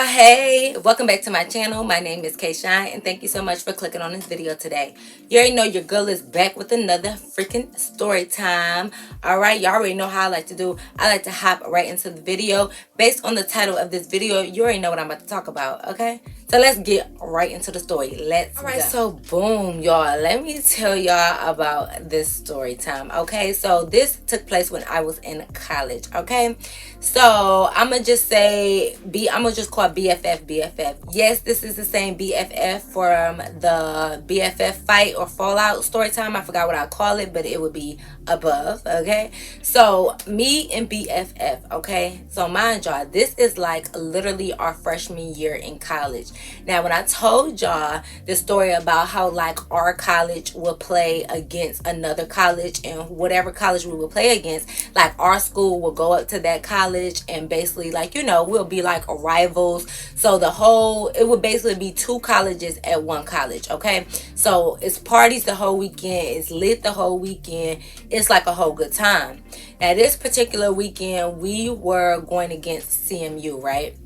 y'all. Hey, welcome back to my channel. My name is K Shine, and thank you so much for clicking on this video today. You already know your girl is back with another freaking story time. All right, y'all already know how I like to do. I like to hop right into the video. Based on the title of this video, you already know what I'm about to talk about, okay? So let's get right into the story. Let's go. So boom, y'all. Let me tell y'all about this story time, okay? So this took place when I was in college, okay? So I'm gonna just say I'm gonna just call BFF. Yes, this is the same BFF from the BFF fight or fallout story time. I forgot what I call it, but it would be above, okay? So me and BFF, okay? So mind y'all, this is like literally our freshman year in college. Now, when I told y'all the story about how like our college will play against another college, and whatever college we will play against, like our school will go up to that college and basically, like, you know, we'll be like rivals. So it would basically be two colleges at one college, okay? So it's parties the whole weekend, it's lit the whole weekend, it's like a whole good time. Now this particular weekend we were going against CMU, right?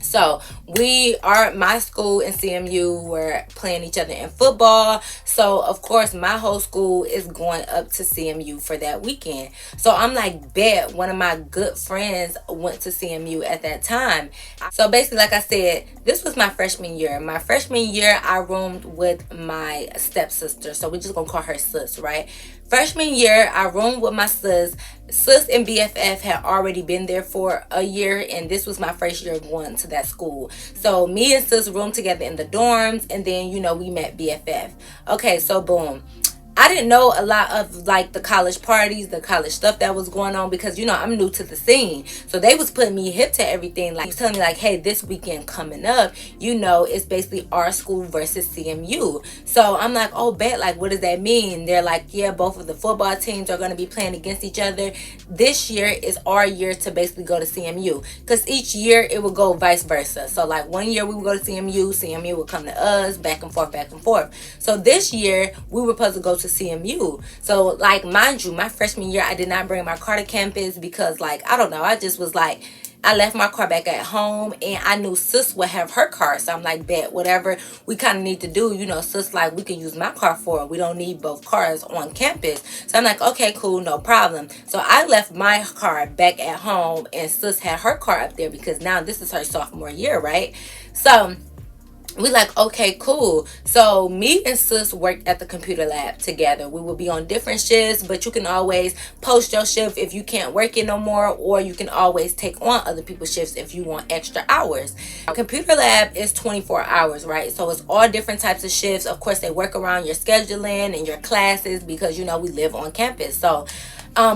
So my school and CMU were playing each other in football. So of course my whole school is going up to CMU for that weekend. So I'm like, bet. One of my good friends went to CMU at that time. So basically, like I said, this was my freshman year. My freshman year, I roomed with my stepsister. So we're just gonna call her sis, right? Freshman year, I roomed with my sis. Sis and BFF had already been there for a year, and this was my first year going to that school. So me and sis roomed together in the dorms, and then, you know, we met BFF. Okay, so boom. I didn't know a lot of like the college parties, the college stuff that was going on, because, you know, I'm new to the scene. So they was putting me hip to everything. Like, telling me like, hey, this weekend coming up, you know, it's basically our school versus CMU. So I'm like, oh, bet, like, what does that mean? They're like, yeah, both of the football teams are going to be playing against each other. This year is our year to basically go to CMU, because each year it will go vice versa. So like 1 year we would go to CMU would come to us, back and forth. So this year we were supposed to go to CMU. So like, mind you, my freshman year I did not bring my car to campus because, like, I don't know, I just was like, I left my car back at home, and I knew sis would have her car. So I'm like, bet, whatever we kind of need to do, you know, sis like, we can use my car for it. We don't need both cars on campus. So I'm like, okay, cool, no problem. So I left my car back at home, and sis had her car up there because now this is her sophomore year, right? So we like, okay, cool. So me and sis worked at the computer lab together. We will be on different shifts, but you can always post your shift if you can't work it no more, or you can always take on other people's shifts if you want extra hours. Our computer lab is 24 hours, right? So it's all different types of shifts. Of course, they work around your scheduling and your classes because, you know, we live on campus. So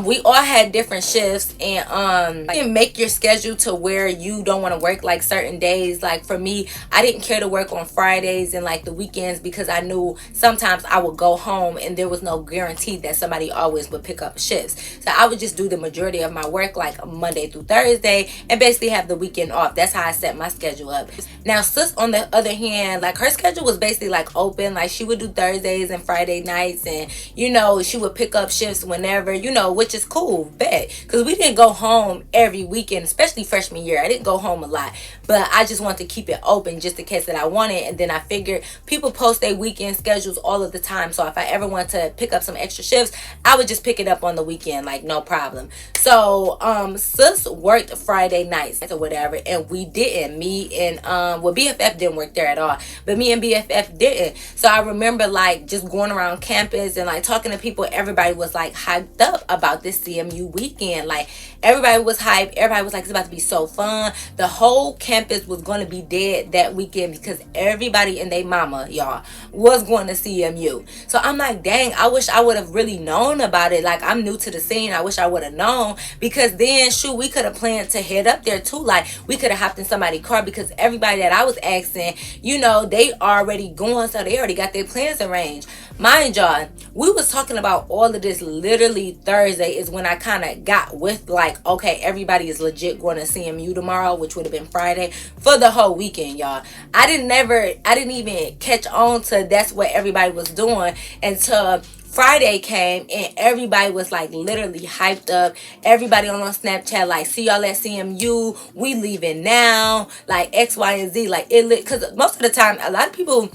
we all had different shifts, and you can make your schedule to where you don't want to work like certain days. Like for me, I didn't care to work on Fridays and like the weekends because I knew sometimes I would go home and there was no guarantee that somebody always would pick up shifts. So I would just do the majority of my work like Monday through Thursday and basically have the weekend off. That's how I set my schedule up. Now sis, on the other hand, like her schedule was basically like open. Like she would do Thursdays and Friday nights, and, you know, she would pick up shifts whenever, you know, which is cool, bet, because we didn't go home every weekend, especially freshman year. I didn't go home a lot, but I just wanted to keep it open just in case that I wanted. And then I figured people post their weekend schedules all of the time, so if I ever want to pick up some extra shifts, I would just pick it up on the weekend, like no problem. So sis worked Friday nights or whatever, and we didn't. BFF didn't work there at all, but me and BFF didn't. So I remember like just going around campus and like talking to people. Everybody was like hyped up about this CMU weekend. Like everybody was hyped. Everybody was like, it's about to be so fun. The whole campus was going to be dead that weekend because everybody and their mama, y'all, was going to CMU. So I'm like, dang, I wish I would have really known about it. Like, I'm new to the scene. I wish I would have known, because then shoot, we could have planned to head up there too. Like we could have hopped in somebody's car, because everybody that I was asking, you know, they already going, so they already got their plans arranged. Mind y'all, we was talking about all of this literally Thursday is when I kind of got with like, okay, everybody is legit going to CMU tomorrow, which would have been Friday, for the whole weekend, y'all. I didn't even catch on to that's what everybody was doing until Friday came and everybody was like literally hyped up. Everybody on Snapchat like, see y'all at CMU, we leaving now, like X, Y, and Z. Like it lit, because most of the time a lot of people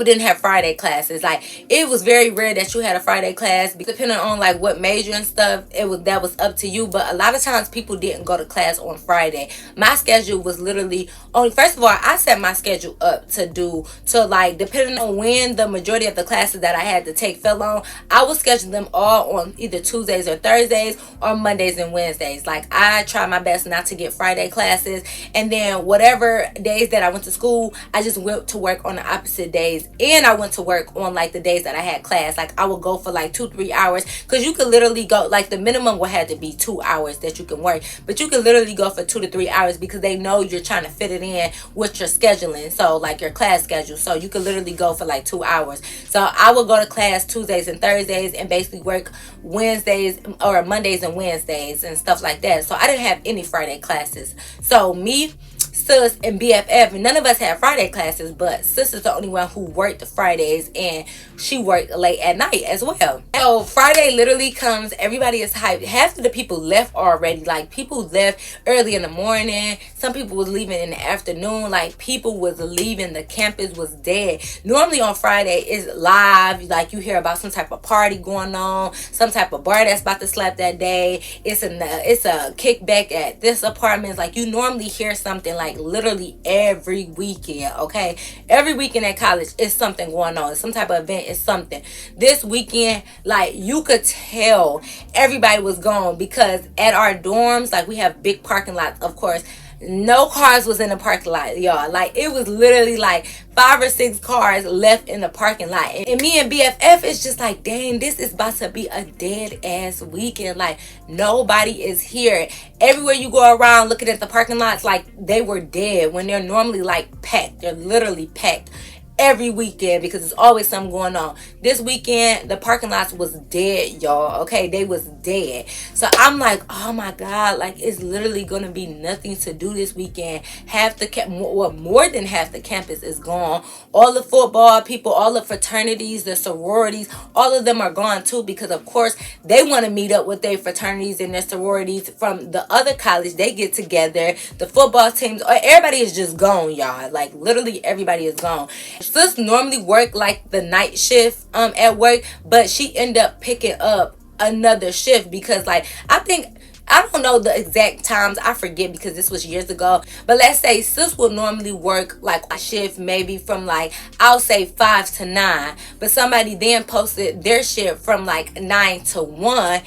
didn't have Friday classes. Like it was very rare that you had a Friday class, depending on like what major and stuff. That was up to you. But a lot of times people didn't go to class on Friday. My schedule was literally only, first of all, I set my schedule up to like, depending on when the majority of the classes that I had to take fell on, I would schedule them all on either Tuesdays or Thursdays or Mondays and Wednesdays. Like I try my best not to get Friday classes, and then whatever days that I went to school, I just went to work on the opposite days, and I went to work on like the days that I had class. Like I would go for like 2-3 hours, because you could literally go, like the minimum would have to be 2 hours that you can work, but you could literally go for 2 to 3 hours because they know you're trying to fit it in with your scheduling, so like your class schedule. So you could literally go for like 2 hours. So I would go to class Tuesdays and Thursdays and basically work Wednesdays or Mondays and Wednesdays and stuff like that. So I didn't have any Friday classes. So me, Sis, and BFF, none of us had Friday classes, but Sis is the only one who worked Fridays, and she worked late at night as well. So Friday literally comes, everybody is hyped. Half of the people left already. Like people left early in the morning. Some people was leaving in the afternoon. Like people was leaving. The campus was dead. Normally on Friday is live. Like you hear about some type of party going on, some type of bar that's about to slap that day. It's a kickback at this apartment. Like you normally hear something like literally every weekend. Okay, every weekend at college is something going on. Some type of event is something. This weekend, like you could tell everybody was gone, because at our dorms, like we have big parking lots, of course. No cars was in the parking lot, y'all. Like it was literally like 5 or 6 cars left in the parking lot. And me and BFF is just like, dang, this is about to be a dead ass weekend. Like nobody is here. Everywhere you go around looking at the parking lots, like they were dead, when they're normally like packed. They're literally packed every weekend, because there's always something going on. This weekend the parking lots was dead, y'all. Okay, they was dead. So I'm like, oh my god, like it's literally gonna be nothing to do this weekend. Half the more than half the campus is gone. All the football people, all the fraternities, the sororities, all of them are gone too, because of course they want to meet up with their fraternities and their sororities from the other college. They get together, the football teams, everybody is just gone, y'all. Like literally everybody is gone. Sis normally work like the night shift at work, but she ended up picking up another shift, because like I don't know the exact times, I forget because this was years ago, but let's say Sis will normally work like a shift maybe from like, I'll say 5 to 9, but somebody then posted their shift from like 9 to 1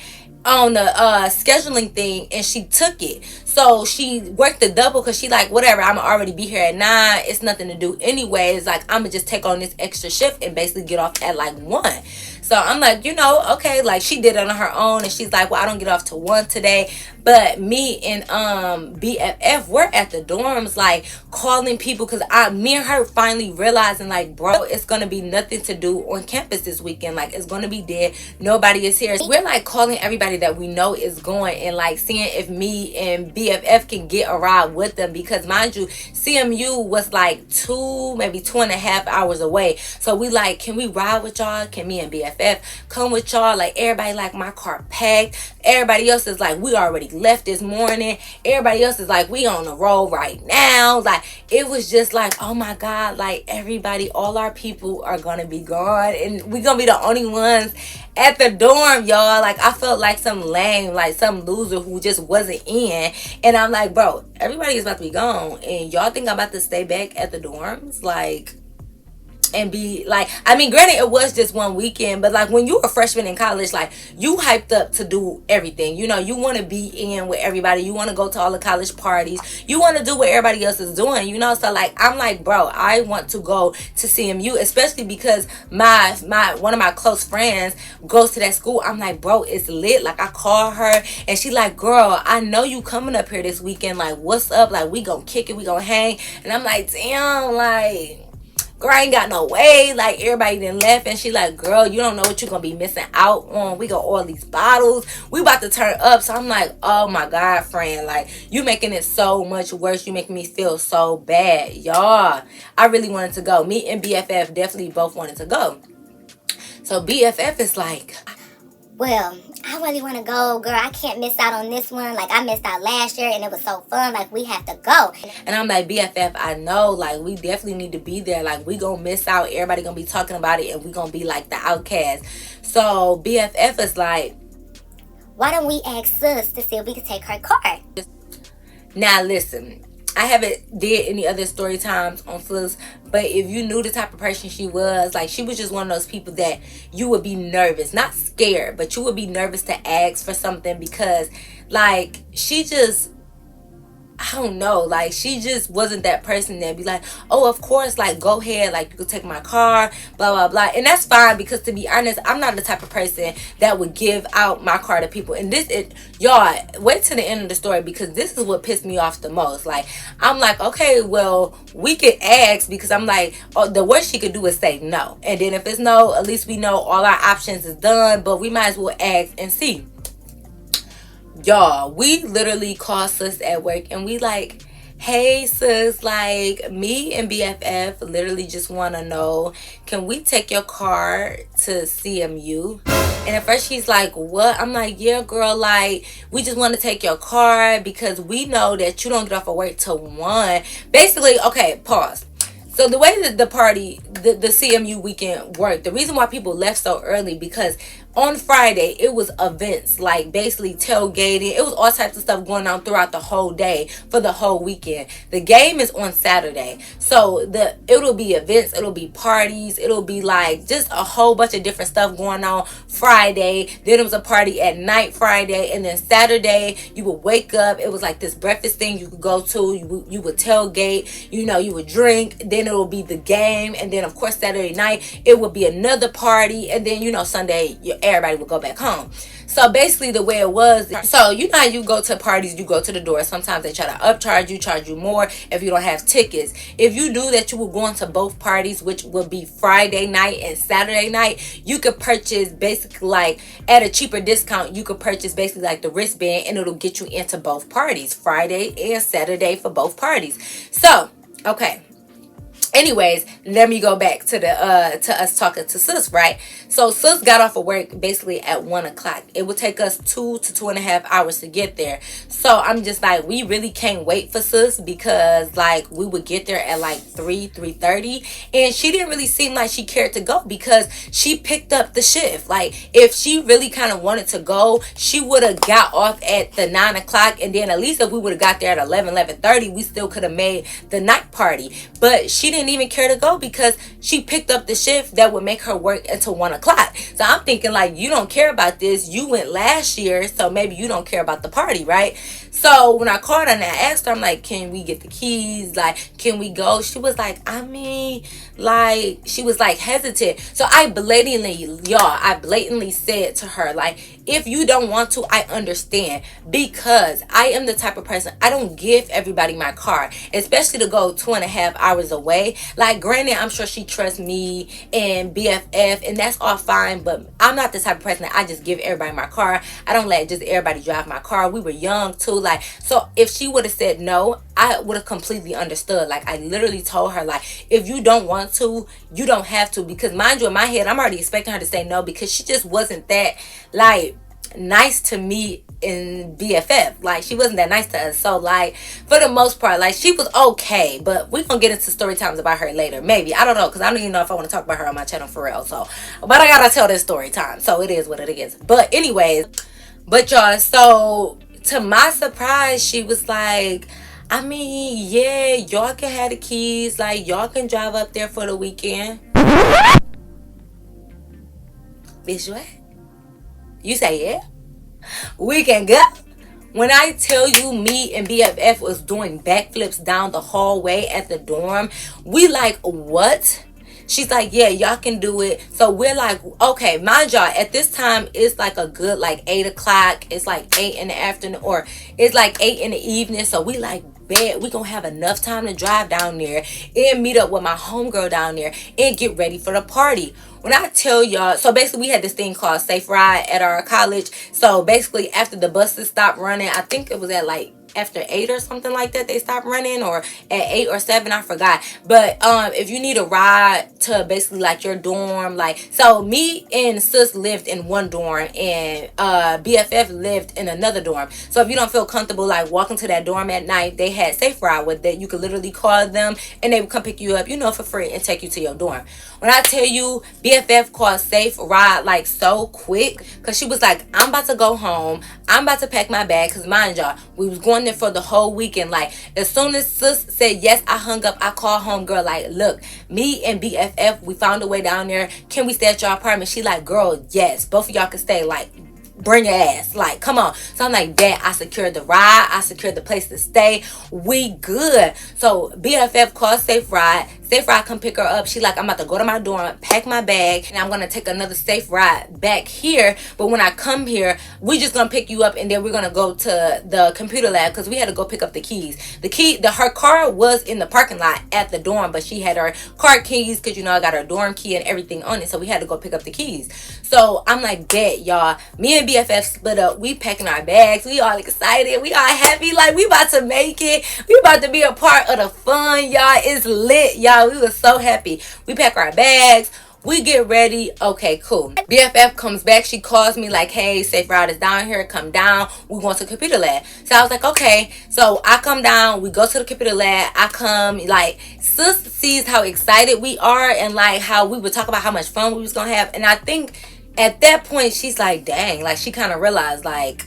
on the scheduling thing, and she took it. So she worked the double, because she like, whatever, I'm already be here at 9, it's nothing to do anyway. It's like, I'm gonna just take on this extra shift and basically get off at like 1. So I'm like, okay, like she did it on her own, and she's like, well, I don't get off till 1 today. But me and BFF, we're at the dorms like calling people, because me and her finally realizing like, bro, it's gonna be nothing to do on campus this weekend. Like it's gonna be dead, nobody is here. So we're like calling everybody that we know is going, and like seeing if me and BFF can get a ride with them, because mind you, CMU was like 2, maybe 2.5 hours away. So we like, can we ride with y'all? Can me and BFF come with y'all? Like everybody like, my car packed. Everybody else is like, we already left this morning. Everybody else is like, we on the road right now. Like it was just like, oh my god, like everybody, all our people are gonna be gone, and we gonna be the only ones at the dorm, y'all. Like I felt like some lame, like some loser who just wasn't in. And I'm like, bro, everybody is about to be gone, and y'all think I'm about to stay back at the dorms? Like, and be like, I mean, granted it was just one weekend, but like when you're a freshman in college, like you hyped up to do everything, you want to be in with everybody, you want to go to all the college parties, you want to do what everybody else is doing, so like I'm like, bro, I want to go to CMU, especially because my one of my close friends goes to that school. I'm like, bro, it's lit. Like I call her and she like, girl, I know you coming up here this weekend, like what's up, like we gonna kick it, we gonna hang. And I'm like, damn, like girl, I ain't got no way. Like everybody then left, and she like, girl, you don't know what you're gonna be missing out on. We got all these bottles, we about to turn up. So I'm like, oh my god, friend, like you making it so much worse. You making me feel so bad, y'all. I really wanted to go. Me and BFF definitely both wanted to go. So BFF is like, well, I really want to go, girl. I can't miss out on this one. Like, I missed out last year and it was so fun. Like, we have to go. and I'm like, BFF, I know, like, we definitely need to be there. Like, we gonna miss out. Everybody gonna be talking about it, and we gonna be like the outcast. So BFF is like, why don't we ask sis to see if we can take her car? now listen, I haven't did any other story times on Sis, but if you knew the type of person she was, like, she was just one of those people that you would be nervous, not scared, but you would be nervous to ask for something because, like, she just, I don't know, like, she just wasn't that person that be like, oh, of course, like, go ahead, like, you could take my car, blah, blah, blah. And that's fine because, to be honest, I'm not the type of person that would give out my car to people. And y'all, wait till the end of the story because this is what pissed me off the most. Like, I'm like, okay, well, we could ask because I'm like, oh, the worst she could do is say no. And then if it's no, at least we know all our options is done, but we might as well ask and see. Y'all, we literally called sis at work and we like, hey sis, like, me and BFF literally just want to know, can we take your car to CMU? And at first she's like, what? I'm like, yeah, girl, like, we just want to take your car because we know that you don't get off of work till 1. Basically, okay, pause. So the way that the CMU weekend worked, the reason why people left so early, because on Friday it was events, like basically tailgating. It was all types of stuff going on throughout the whole day for the whole weekend. The game is on Saturday, so it'll be events, it'll be parties, it'll be like just a whole bunch of different stuff going on Friday. Then it was a party at night Friday, and then Saturday you would wake up. It was like this breakfast thing you could go to. You would tailgate, you would drink. Then it will be the game, and then of course Saturday night it would be another party, and then Sunday everybody would go back home. So basically the way it was, so how you go to parties, you go to the door. Sometimes they try to upcharge you, charge you more if you don't have tickets. If you knew that you were going to both parties, which would be Friday night and Saturday night, you could purchase basically like at a cheaper discount. You could purchase basically like the wristband, and it'll get you into both parties, Friday and Saturday for both parties. So okay, anyways, let me go back to us talking to sis, right? So sis got off of work basically at 1 o'clock. It would take us 2 to 2.5 hours to get there. So I'm just like, we really can't wait for sis because like we would get there at like 3:30, and she didn't really seem like she cared to go because she picked up the shift. Like, if she really kind of wanted to go, she would have got off at the 9 o'clock, and then at least if we would have got there at 11:30, we still could have made the night party. But she didn't even care to go because she picked up the shift that would make her work until 1 o'clock. So I'm thinking, like, you don't care about this. You went last year, so maybe you don't care about the party, right? So when I called her and I asked her, I'm like, can we get the keys? Like, can we go? She was like, she was like hesitant. So I blatantly said to her, like, if you don't want to, I understand, because I am the type of person, I don't give everybody my car, especially to go 2.5 hours away. Like, granted, I'm sure she trusts me and BFF, and that's all fine, but I'm not the type of person that I just give everybody my car. I don't let just everybody drive my car. We were young too, like, so if she would have said no, I would have completely understood. Like, I literally told her, like, if you don't want to, you don't have to, because mind you, in my head, I'm already expecting her to say no, because she just wasn't that, like, nice to me in BFF. Like, she wasn't that nice to us. So, like, for the most part, like, she was okay, but we're gonna get into story times about her later, maybe. I don't know, because I don't even know if I want to talk about her on my channel for real. So, but I gotta tell this story time, so it is what it is. But anyways, but y'all, so to my surprise, she was like, yeah, y'all can have the keys, like, y'all can drive up there for the weekend. Bitch, what? You say, yeah, we can go. When I tell you, me and BFF was doing backflips down the hallway at the dorm, we like, what? She's like, yeah, y'all can do it. So we're like, okay, mind y'all, at this time, it's like a good, like, 8 o'clock. It's like 8 in the afternoon, or it's like 8 in the evening. So we like, bet we gonna have enough time to drive down there and meet up with my homegirl down there and get ready for the party. When I tell y'all, so basically we had this thing called Safe Ride at our college. So basically after the buses stopped running, I think it was at after 8 or something like that they stop running, or at 8 or 7, I forgot. But if you need a ride to basically like your dorm, like, so me and sis lived in one dorm, and BFF lived in another dorm. So if you don't feel comfortable like walking to that dorm at night, they had Safe Ride with that. You could literally call them and they would come pick you up, you know, for free, and take you to your dorm. When I tell you, BFF called Safe Ride like so quick, because she was like, I'm about to go home, I'm about to pack my bag, because mind y'all, we was going there for the whole weekend. Like, as soon as sis said yes, I hung up, I called home, girl, like, look, me and BFF, we found a way down there, can we stay at your apartment? She like, girl, yes, both of y'all can stay, like, bring your ass, like, come on. So I'm like, that, I secured the ride, I secured the place to stay, we good. So BFF called Safe Ride. Safe Ride come pick her up. She like, I'm about to go to my dorm, pack my bag, and I'm gonna take another Safe Ride back here. But when I come here, we just gonna pick you up, and then we're gonna go to the computer lab, because we had to go pick up the keys. Her car was in the parking lot at the dorm, but she had her car keys, because, you know, I got her dorm key and everything on it, so we had to go pick up the keys. So I'm like, bet, y'all, me and BFF split up, we packing our bags, we all excited, we all happy, like, we about to make it, we about to be a part of the fun, y'all. It's lit, y'all. We were so happy. We pack our bags, we get ready. Okay, cool. BFF comes back, she calls me like, hey, Safe Ride is down here, come down, we going to the computer lab. So I was like, okay. So I come down, we go to the computer lab, I come, like, sis sees how excited we are, and like how we would talk about how much fun we was gonna have. And I think at that point she's like, dang, like, she kind of realized, like,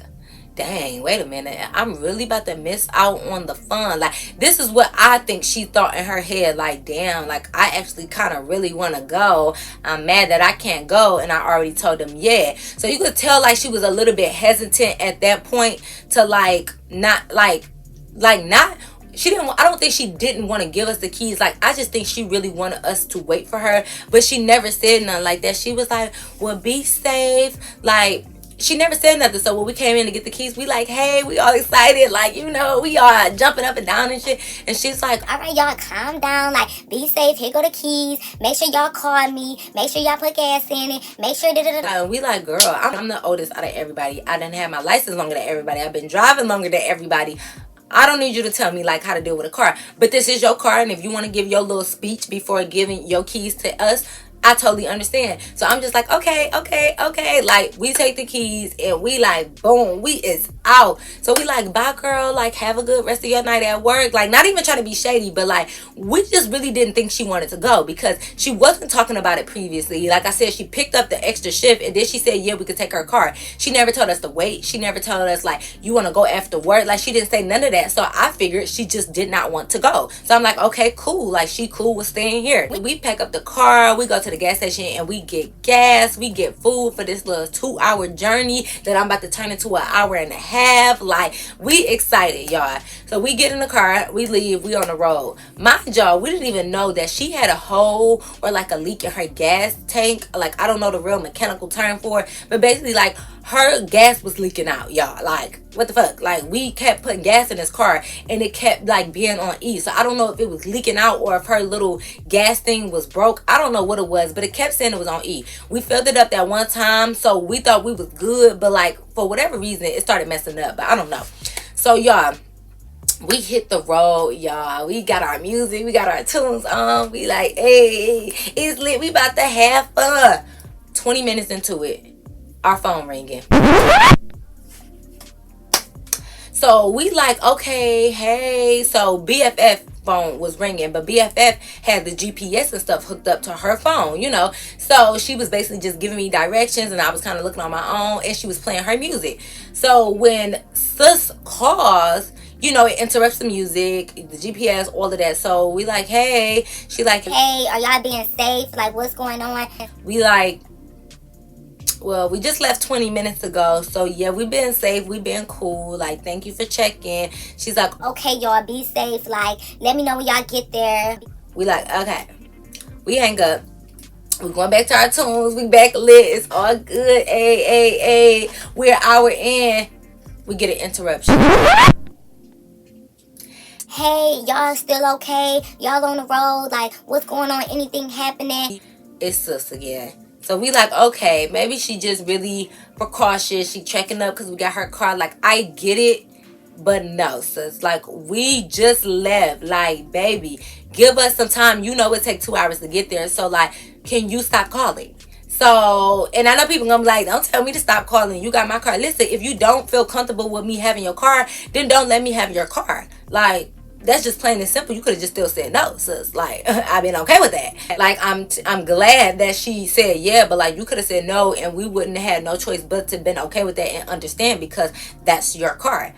dang, wait a minute, I'm really about to miss out on the fun. Like, this is what I think she thought in her head, like, damn, like, I actually kind of really want to go, I'm mad that I can't go, and I already told them yeah. So you could tell, like, she was a little bit hesitant at that point to, like, not, not, she didn't, I don't think she didn't want to give us the keys. Like, I just think she really wanted us to wait for her, but she never said nothing like that. She was like, well, be safe, like, she never said nothing. So when we came in to get the keys, we like, hey, we all excited, like, you know, we are jumping up and down and shit. And she's like, all right, y'all, calm down, like, be safe, here go the keys, make sure y'all call me, make sure y'all put gas in it, make sure and we like, girl, I'm the oldest out of everybody, I didn't have my license longer than everybody, I've been driving longer than everybody, I don't need you to tell me like how to deal with a car, but this is your car, and if you want to give your little speech before giving your keys to us, I totally understand. So I'm just like, okay. Like, we take the keys and we like, boom, we is out. So we like, bye, girl. Like, have a good rest of your night at work. Like, not even trying to be shady, but like, we just really didn't think she wanted to go, because she wasn't talking about it previously. Like I said, she picked up the extra shift, and then she said, yeah, we could take her car. She never told us to wait. She never told us like, you want to go after work. Like, she didn't say none of that. So I figured she just did not want to go. So I'm like, okay, cool. Like, she cool with staying here. We pack up the car, we go to the gas station, and we get gas, we get food for this little 2-hour journey that I'm about to turn into an hour and a half. Like, we excited, y'all. So we get in the car, we leave, we on the road. Mind y'all, we didn't even know that she had a hole or like a leak in her gas tank. Like, I don't know the real mechanical term for it, but basically, like, her gas was leaking out, y'all. Like, what the fuck? Like, we kept putting gas in this car, and it kept like being on E. So I don't know if it was leaking out or if her little gas thing was broke. I don't know what it was, but it kept saying it was on E. We filled it up that one time, so we thought we was good, but like, for whatever reason, it started messing up. But I don't know. So y'all, we hit the road, y'all. We got our music, we got our tunes on. We like, hey, it's lit. We about to have fun. 20 minutes into it, our phone ringing. So we like, okay, hey. So BFF phone was ringing, but BFF had the GPS and stuff hooked up to her phone, you know. So she was basically just giving me directions, and I was kind of looking on my own, and she was playing her music. So when sis calls, you know, it interrupts the music, the GPS, all of that. So we like, hey. She like, hey, are y'all being safe? Like, what's going on? We like, well, we just left 20 minutes ago, so yeah, we've been safe, we've been cool, like, thank you for checking. She's like, okay, y'all, be safe, like, let me know when y'all get there. We like, okay. We hang up, we're going back to our tunes, we back lit, it's all good, hey, we're an hour in, we get an interruption. Hey, y'all still okay? Y'all on the road? Like, what's going on? Anything happening? It's sis again. So we like, okay, maybe she just really precautious. She checking up because we got her car. Like, I get it, But no, sis, like, we just left. Like, baby, give us some time. You know it take 2 hours to get there. So, like, can you stop calling? So, and I know people gonna be like, don't tell me to stop calling. You got my car. Listen, if you don't feel comfortable with me having your car, then don't let me have your car. Like, that's just plain and simple. You could have just still said no, sis. Like, I've been okay with that. Like, I'm glad that she said yeah, but like, you could have said no, and we wouldn't have had no choice but to been okay with that and understand, because that's your car.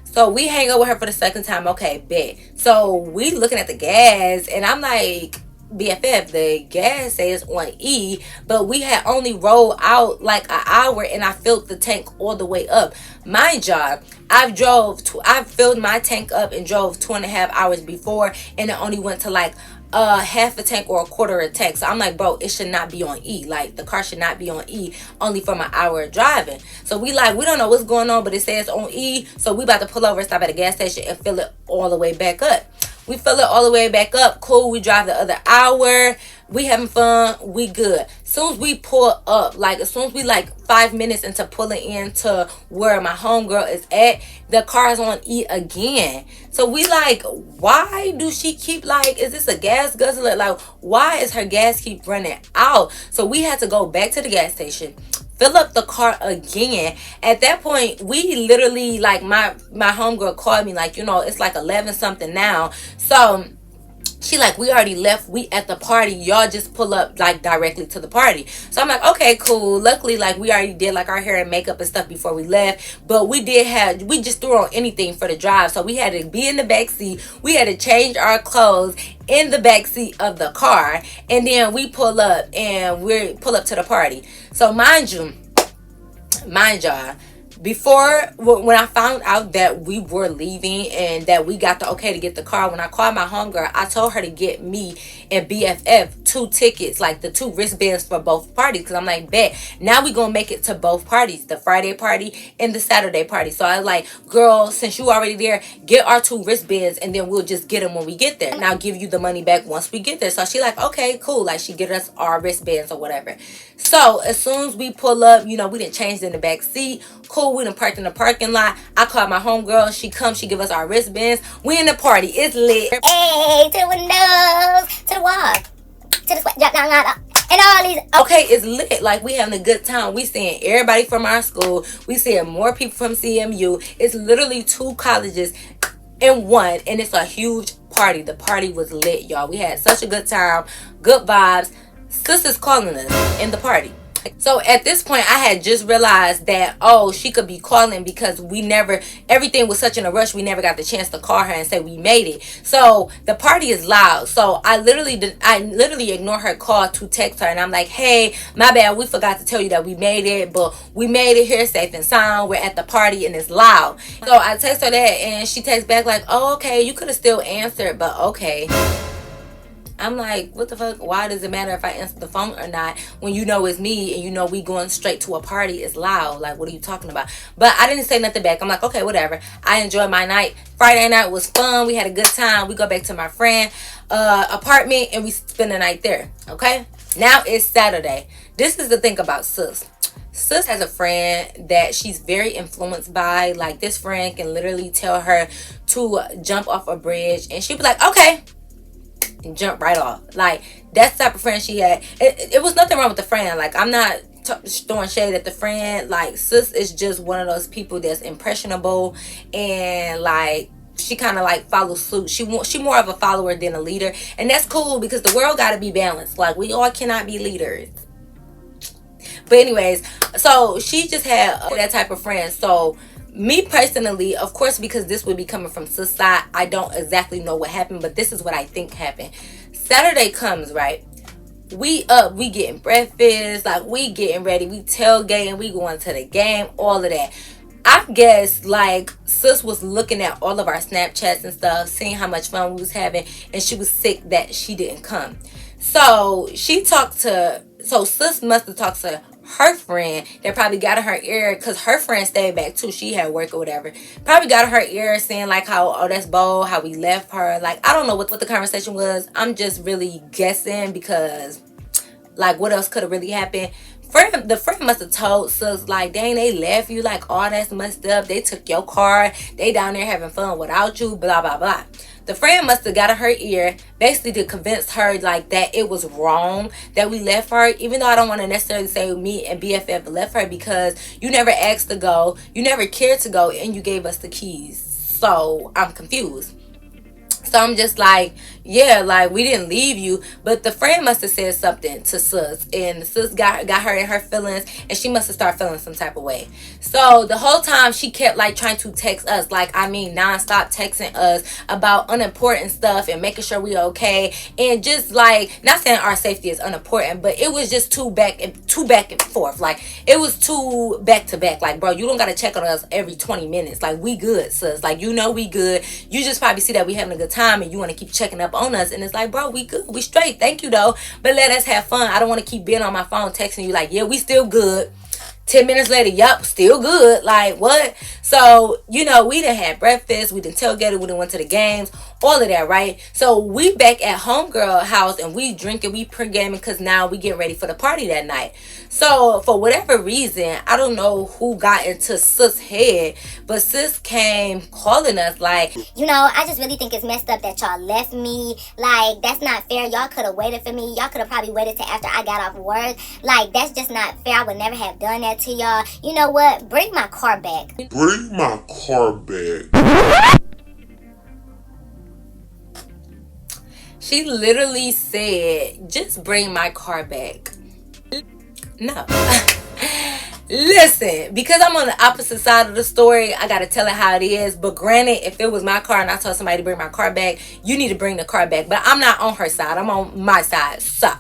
So we hang out with her for the second time. Okay, bet. So we looking at the gas, and I'm like, BFF, the gas says on E, but we had only rolled out like an hour, and I filled the tank all the way up. Mind y'all, I've filled my tank up and drove 2.5 hours before, and it only went to like half a tank or a quarter of a tank. So I'm like, bro, it should not be on E. Like, the car should not be on E only for my hour of driving. So we don't know what's going on, but it says on E. So we about to pull over and stop at a gas station and fill it all the way back up. We fill it all the way back up. Cool. We drive the other hour. We having fun. We good. Soon as we pull up, like, as soon as we like 5 minutes into pulling into where my homegirl is at, the car is on E again. So we like, why do she keep, like, is this a gas guzzler? Like, why is her gas keep running out? So we had to go back to the gas station, fill up the car again. At that point, we literally, like, my homegirl called me, like, it's like 11 something now. So she like, we already left, we at the party, y'all just pull up like directly to the party. So I'm like, okay, cool. Luckily, like, we already did like our hair and makeup and stuff before we left, but we just threw on anything for the drive. So we had to be in the back seat, we had to change our clothes in the back seat of the car, and then we pull up to the party. So mind y'all, before, when I found out that we were leaving and that we got the okay to get the car, when I called my homegirl, I told her to get me and BFF 2 tickets, like the 2 wristbands for both parties. Because I'm like, bet, now we gonna make it to both parties, the Friday party and the Saturday party. So I was like, girl, since you already there, get our 2 wristbands, and then we'll just get them when we get there, and I'll give you the money back once we get there. So she like, okay, cool. Like, she get us our wristbands or whatever. So as soon as we pull up, we didn't change in the back seat. Cool, we done parked in the parking lot. I called my homegirl. She comes, she give us our wristbands. We in the party. It's lit. Hey, to the windows, to the wall, to the sweat, drop down, and all these. Okay, it's lit. Like, we having a good time. We seeing everybody from our school. We seeing more people from CMU. It's literally 2 colleges in one, and it's a huge party. The party was lit, y'all. We had such a good time, good vibes. Sister's calling us in the party. So at this point, I had just realized that, oh, she could be calling because everything was such in a rush, we never got the chance to call her and say we made it. So the party is loud. So I literally ignore her call to text her, and I'm like, hey, my bad, we forgot to tell you that we made it, but we made it here safe and sound. We're at the party and it's loud. So I text her that, and she texts back like, oh, okay, you could have still answered, but okay. I'm like, what the fuck? Why does it matter if I answer the phone or not when it's me and we going straight to a party? It's loud. Like, what are you talking about? But I didn't say nothing back. I'm like, okay, whatever. I enjoyed my night. Friday night was fun. We had a good time. We go back to my friend apartment and we spend the night there. Okay? Now it's Saturday. This is the thing about sis. Sis has a friend that she's very influenced by. Like, this friend can literally tell her to jump off a bridge, and she'll be like, okay, and jump right off. Like, that's the type of friend she had. It was nothing wrong with the friend. Like, I'm not throwing shade at the friend. Like, sis is just one of those people that's impressionable, and like, she kind of like follows suit. She more of a follower than a leader, and that's cool because the world got to be balanced. Like, we all cannot be leaders. But anyways, so she just had that type of friend. So me personally, of course, because this would be coming from sis side, I don't exactly know what happened, but this is what I think happened. Saturday comes, right? We getting breakfast, like, we getting ready, we tailgating, we going to the game, all of that. I guess, like, sis was looking at all of our Snapchats and stuff, seeing how much fun we was having, and she was sick that she didn't come. So sis must have talked to her friend that probably got in her ear, because her friend stayed back too. She had work or whatever. Probably got in her ear saying like, how, oh, that's bold, how we left her. Like, I don't know what the conversation was. I'm just really guessing because, like, what else could have really happened? the friend must have told sus like, dang, they left you, like all that's messed up. They took your car. They down there having fun without you. Blah blah blah. The friend must have got in her ear, basically to convince her like that it was wrong that we left her. Even though I don't want to necessarily say me and BFF left her, because you never asked to go, you never cared to go, and you gave us the keys. So I'm confused. So I'm just like, yeah, like we didn't leave you, but the friend must have said something to sus, and sus got her in her feelings, and she must have started feeling some type of way. So the whole time she kept like trying to text us, like I mean nonstop texting us about unimportant stuff and making sure we okay, and just like not saying our safety is unimportant, but it was just too back and forth. Like it was too back to back. Like bro, you don't gotta check on us every 20 minutes. Like we good, sus. Like you know we good. You just probably see that we having a good time and you want to keep checking up on us, and it's like, bro, we good, we straight, thank you though, but let us have fun. I don't want to keep being on my phone texting you like, yeah, we still good. 10 minutes later, yup, still good. Like, what? So, you know, we done had breakfast, we done tailgated, we done went to the games, all of that, right? So, we back at homegirl house and we drinking, we pre-gaming, because now we getting ready for the party that night. So, for whatever reason, I don't know who got into sis' head, but sis came calling us like, you know, I just really think it's messed up that y'all left me. Like, that's not fair. Y'all could have waited for me. Y'all could have probably waited till after I got off work. Like, that's just not fair. I would never have done that to y'all. You know what? Bring my car back. Bring my car back. she literally said, just bring my car back. No. Listen, because I'm on the opposite side of the story, I gotta tell it how it is. But granted, if it was my car and I told somebody to bring my car back, you need to bring the car back. But I'm not on her side, I'm on my side. So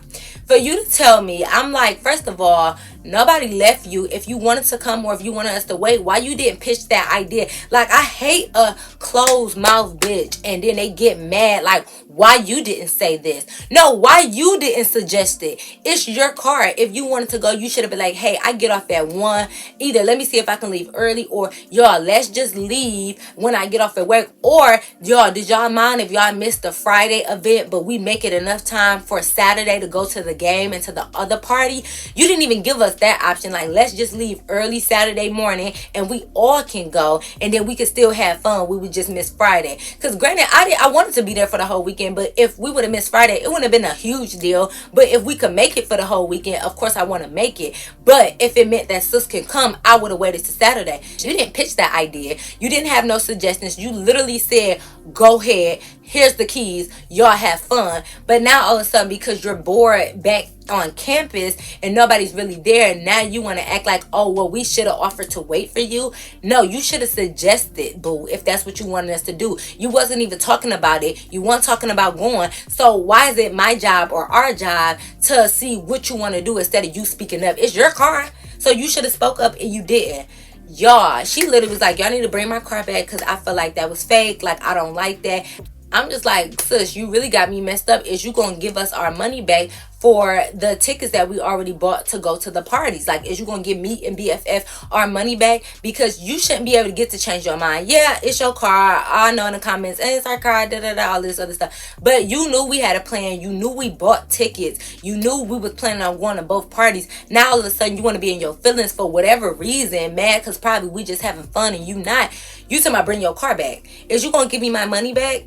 for you to tell me, I'm like, first of all, nobody left you. If you wanted to come or if you wanted us to wait, why you didn't pitch that idea? Like, I hate a closed mouth bitch and then they get mad like, why you didn't say this? No, why you didn't suggest it? It's your car. If you wanted to go, you should have been like, hey, I get off at 1. Either let me see if I can leave early, or y'all, let's just leave when I get off at work. Or y'all, did y'all mind if y'all missed the Friday event, but we make it enough time for Saturday to go to the game and to the other party? You didn't even give us that option. Like, let's just leave early Saturday morning and we all can go, and then we could still have fun. We would just miss Friday. Because granted, I wanted to be there for the whole weekend, but if we would have missed Friday, it wouldn't have been a huge deal. But if we could make it for the whole weekend, of course I want to make it. But if it meant that sis can come, I would have waited to Saturday. You didn't pitch that idea. You didn't have no suggestions. You literally said, go ahead, here's the keys, y'all have fun. But now all of a sudden, because you're bored back on campus and nobody's really there, now you want to act like, oh well, we should have offered to wait for you. No, you should have suggested, boo, if that's what you wanted us to do. You wasn't even talking about it. You weren't talking about going. So why is it my job or our job to see what you want to do instead of you speaking up? It's your car, so you should have spoke up, and you didn't. Y'all, she literally was like, y'all need to bring my car back because I feel like that was fake. Like, I don't like that. I'm just like, sis, you really got me messed up. Is you gonna give us our money back for the tickets that we already bought to go to the parties? Like, is you gonna give me and BFF our money back? Because you shouldn't be able to get to change your mind. Yeah, it's your car. I know in the comments, and it's our car, all this other stuff. But you knew we had a plan. You knew we bought tickets. You knew we was planning on going to both parties. Now all of a sudden you want to be in your feelings for whatever reason, mad because probably we just having fun and you not. You talking about bring your car back. Is you gonna give me my money back?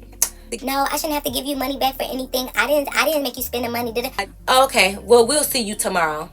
No, I shouldn't have to give you money back for anything. I didn't make you spend the money, did I? Okay, well, we'll see you tomorrow.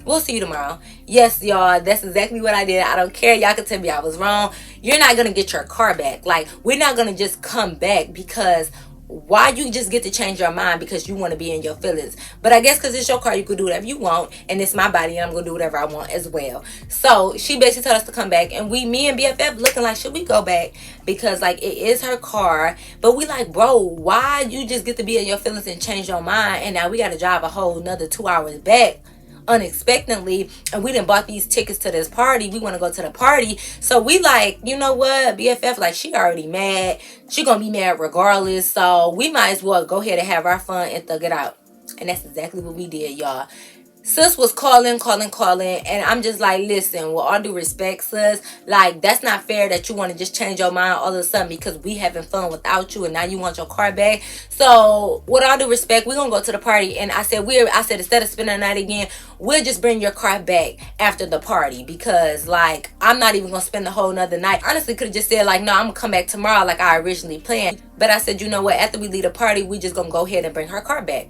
We'll see you tomorrow. Yes, y'all, that's exactly what I did. I don't care. Y'all can tell me I was wrong. You're not going to get your car back. Like, we're not going to just come back, because why you just get to change your mind because you want to be in your feelings? But I guess because it's your car, you could do whatever you want, and it's my body and I'm gonna do whatever I want as well. So she basically told us to come back, and me and BFF looking like, should we go back? Because like, it is her car. But we like, bro, why you just get to be in your feelings and change your mind, and now we got to drive a whole another 2 hours back unexpectedly, and we didn't bought these tickets to this party. We want to go to the party. So we like, you know what, BFF, like, she already mad. She gonna be mad regardless. So we might as well go ahead and have our fun and thug it out. And that's exactly what we did, y'all. Sis was calling, and I'm just like, listen, with all due respect, sis, like, that's not fair that you want to just change your mind all of a sudden because we having fun without you and now you want your car back. So, with all due respect, we're gonna go to the party. And I said, instead of spending the night again, we'll just bring your car back after the party because, like, I'm not even gonna spend the whole nother night. Honestly, could have just said, like, no, I'm gonna come back tomorrow like I originally planned. But I said, you know what, after we leave the party, we just gonna go ahead and bring her car back.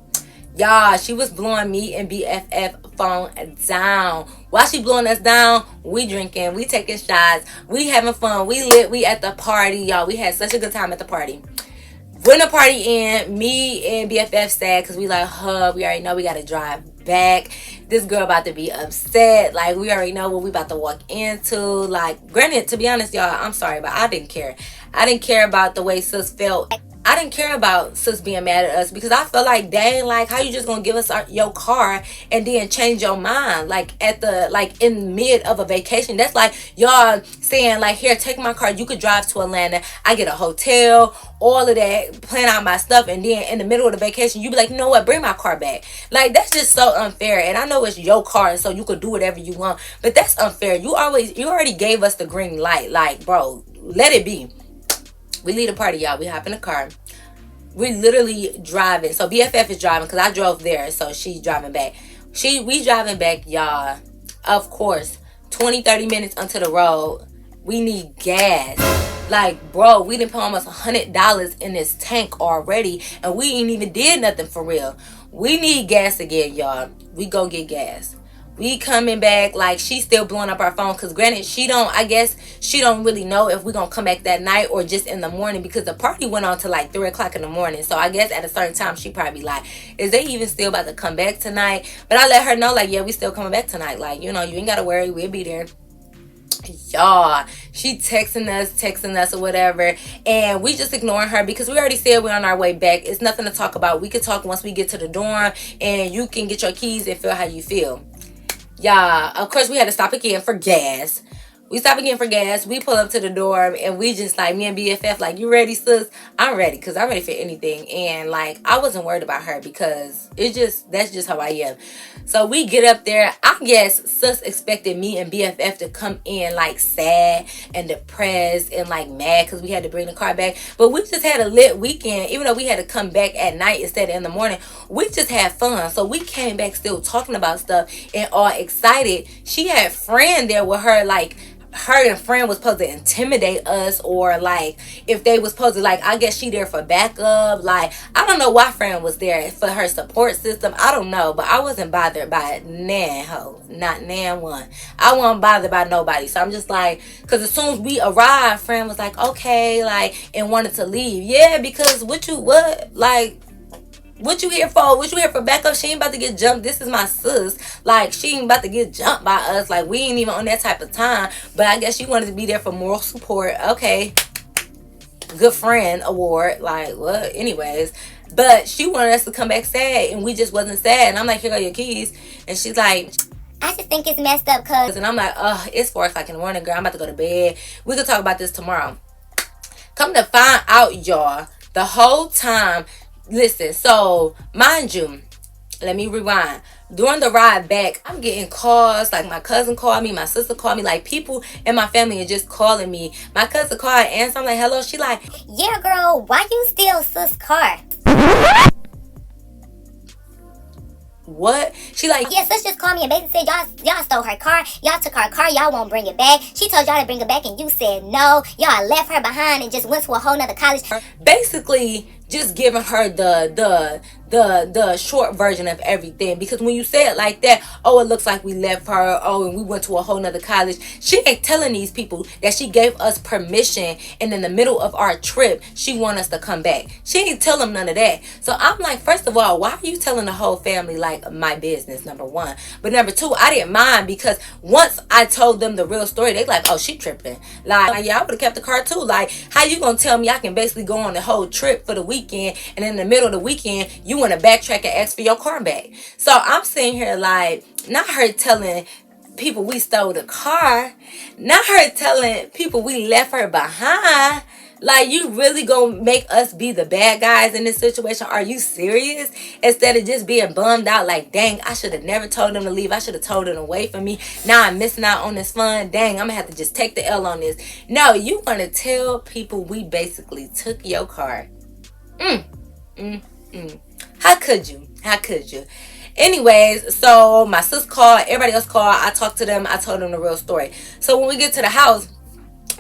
Y'all, she was blowing me and BFF phone down. While she blowing us down, we drinking, we taking shots, we having fun, we lit, we at the party, y'all. We had such a good time at the party. When the party end, me and BFF sad because we like, we already know we gotta drive back. This girl about to be upset. Like, we already know what we about to walk into. Like, granted, to be honest, y'all, I'm sorry, but I didn't care. I didn't care about the way sis felt. I didn't care about sis being mad at us because I felt like, dang, like, how you just gonna give us your car and then change your mind like in mid of a vacation? That's like y'all saying, like, here, take my car, you could drive to Atlanta, I get a hotel, all of that, plan out my stuff, and then in the middle of the vacation you be like, you know what, bring my car back. Like, that's just so unfair. And I know it's your car and so you could do whatever you want, but that's unfair. You already gave us the green light. Like, bro, let it be. We leave the party, y'all. We hop in the car. We literally driving. So BFF is driving because I drove there. So she's driving back. We driving back, y'all. Of course, 20-30 minutes onto the road, we need gas. Like, bro, we done put almost $100 in this tank already, and we ain't even did nothing for real. We need gas again, y'all. We go get gas. We coming back, like, she's still blowing up our phone because granted, I guess she don't really know if we're gonna come back that night or just in the morning because the party went on to like 3 o'clock in the morning. So I guess at a certain time she probably like, is they even still about to come back tonight? But I let her know, like, yeah, we still coming back tonight. Like, you know, you ain't gotta worry, we'll be there. Y'all, she texting us or whatever, and we just ignoring her because we already said we're on our way back. It's nothing to talk about. We could talk once we get to the dorm and you can get your keys and feel how you feel. Yeah, of course we had to stop again for gas. We stop again for gas. We pull up to the dorm and we just like, me and BFF, like, you ready, sis? I'm ready because I'm ready for anything. And like, I wasn't worried about her because that's just how I am. So we get up there. I guess sis expected me and BFF to come in like sad and depressed and like mad because we had to bring the car back. But we just had a lit weekend. Even though we had to come back at night instead of in the morning, we just had fun. So we came back still talking about stuff and all excited. She had friend there with her, like, her and friend was supposed to intimidate us, or like if they was supposed to, like, I guess she there for backup. Like, I don't know why friend was there for her support system. I don't know, but I wasn't bothered by not nan one. I wasn't bothered by nobody. So I'm just like, because as soon as we arrived, friend was like, okay, like, and wanted to leave. Yeah, because what you here for? What you here for backup? She ain't about to get jumped. This is my sis. Like, she ain't about to get jumped by us. Like, we ain't even on that type of time. But I guess she wanted to be there for moral support. Okay. Good friend award. Like, what? Anyways. But she wanted us to come back sad, and we just wasn't sad. And I'm like, here go your keys. And she's like, I just think it's messed up because... And I'm like, it's 4 o'clock in the morning, girl. I'm about to go to bed. We could talk about this tomorrow. Come to find out, y'all, the whole time... Listen, so mind you, let me rewind. During the ride back, I'm getting calls. Like, my cousin called me, my sister called me, like, people in my family are just calling me. My cousin called and answered. I'm like, hello. She like, yeah, girl, why you steal sis' car? what? She like, yeah, sis just called me and basically said y'all stole her car, y'all took her car, y'all won't bring it back. She told y'all to bring it back and you said no. Y'all left her behind and just went to a whole nother college. Basically just giving her the short version of everything. Because when you say it like that, oh, it looks like we left her, oh, and we went to a whole nother college. She ain't telling these people that she gave us permission, and in the middle of our trip she want us to come back. She ain't tell them none of that. So I'm like, first of all, why are you telling the whole family like my business? Number one. But number two, I didn't mind because once I told them the real story, they like, oh, she tripping. Like, yeah, I would have kept the car too. Like, how you gonna tell me I can basically go on the whole trip for the weekend, and in the middle of the weekend you want to backtrack and ask for your car back? So I'm sitting here like, not her telling people we stole the car, not her telling people we left her behind. Like, you really gonna make us be the bad guys in this situation? Are you serious? Instead of just being bummed out like, dang, I should have never told them to leave. I should have told them to wait for me. Now I'm missing out on this fun. Dang, I'm gonna have to just take the L on this. No, you want to tell people we basically took your car. How could you? How could you? Anyways, so my sis called, everybody else called. I talked to them. I told them the real story. So when we get to the house,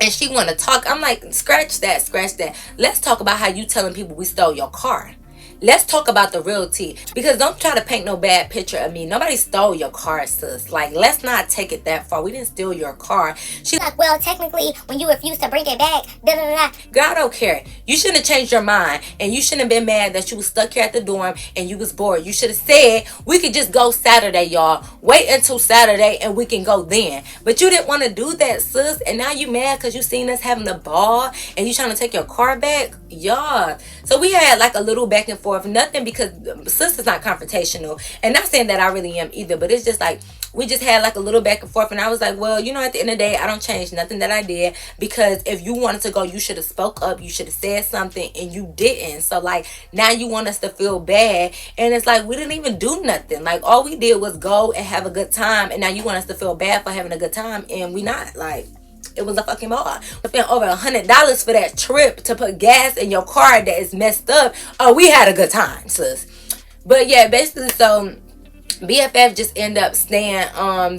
and she want to talk, I'm like, scratch that, scratch that. Let's talk about how you telling people we stole your car. Let's talk about the real tea. Because don't try to paint no bad picture of me. Nobody stole your car, sis. Like, let's not take it that far. We didn't steal your car. She's like, well, technically, when you refuse to bring it back, da da da. Girl, I don't care. You shouldn't have changed your mind. And you shouldn't have been mad that you was stuck here at the dorm and you was bored. You should have said, we could just go Saturday, y'all. Wait until Saturday and we can go then. But you didn't want to do that, sis. And now you mad because you seen us having the ball and you trying to take your car back? Y'all. So we had like a little back and forth. Nothing, because sis is not confrontational. And not saying that I really am either. But it's just like, we just had like a little back and forth. And I was like, well, you know, at the end of the day, I don't change nothing that I did. Because if you wanted to go, you should have spoke up. You should have said something. And you didn't. So like, now you want us to feel bad. And it's like, we didn't even do nothing. Like, all we did was go and have a good time. And now you want us to feel bad for having a good time. And we not. Like, it was a fucking ball. I spent over $100 for that trip to put gas in your car that is messed up. Oh, we had a good time, sis. But yeah, basically, so BFF just end up staying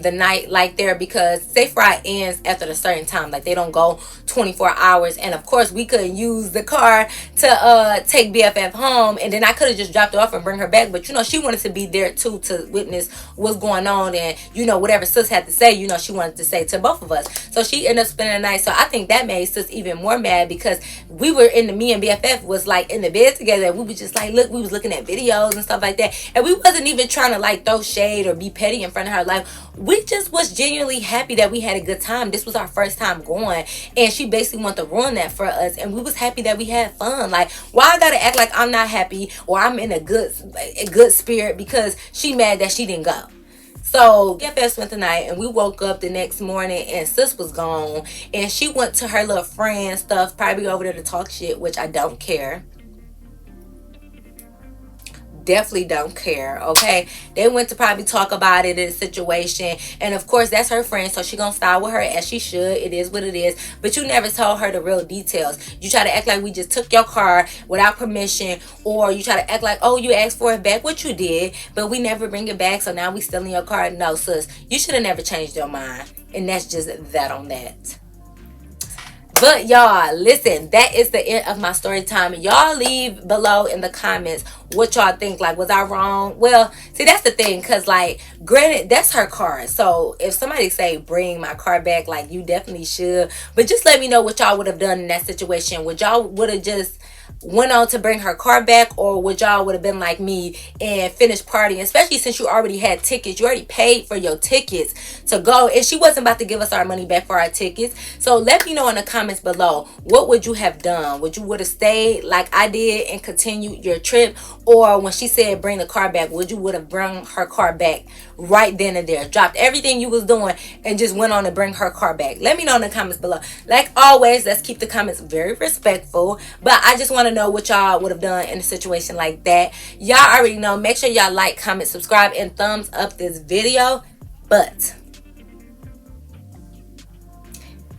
the night like there, because Safe Ride ends after a certain time. Like, they don't go 24 hours. And of course we couldn't use the car to take BFF home, and then I could have just dropped her off and bring her back. But you know, she wanted to be there too to witness what's going on, and you know, whatever sis had to say, you know, she wanted to say to both of us. So she ended up spending the night. So I think that made sis even more mad, because we were me and BFF was like in the bed together, and we was just like, look, we was looking at videos and stuff like that, and we wasn't even trying to like throw shade or be petty in front of her. Like, we just was genuinely happy that we had a good time. This was our first time going, and she basically wanted to ruin that for us, and we was happy that we had fun. Like, why I gotta act like I'm not happy or I'm in a good spirit because she mad that she didn't go? So BFF spent the night, and we woke up the next morning and sis was gone, and she went to her little friend stuff, probably over there to talk shit, which I don't care. Definitely don't care. Okay, they went to probably talk about it in a situation, and of course that's her friend, so she gonna style with her as she should. It is what it is. But you never told her the real details. You try to act like we just took your car without permission, or you try to act like, oh, you asked for it back, which you did, but we never bring it back, so now we still in your car. No, sis, you should have never changed your mind. And that's just that on that. But y'all, listen, that is the end of my story time. Y'all leave below in the comments what y'all think. Like, was I wrong? Well, see, that's the thing, because like, granted, that's her car. So if somebody say bring my car back, like, you definitely should. But just let me know what y'all would have done in that situation. Would y'all would have just went on to bring her car back, or would y'all would have been like me and finished partying? Especially since you already had tickets. You already paid for your tickets to go, and she wasn't about to give us our money back for our tickets. So let me know in the comments below, what would you have done? Would you would have stayed like I did and continued your trip, or when she said bring the car back, would you would have brought her car back right then and there, dropped everything you was doing and just went on to bring her car back? Let me know in the comments below. Like always, let's keep the comments very respectful, but I just want to know what y'all would have done in a situation like that. Y'all already know. Make sure y'all like, comment, subscribe, and thumbs up this video. But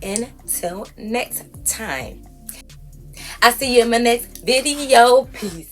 until next time, I'll see you in my next video. Peace.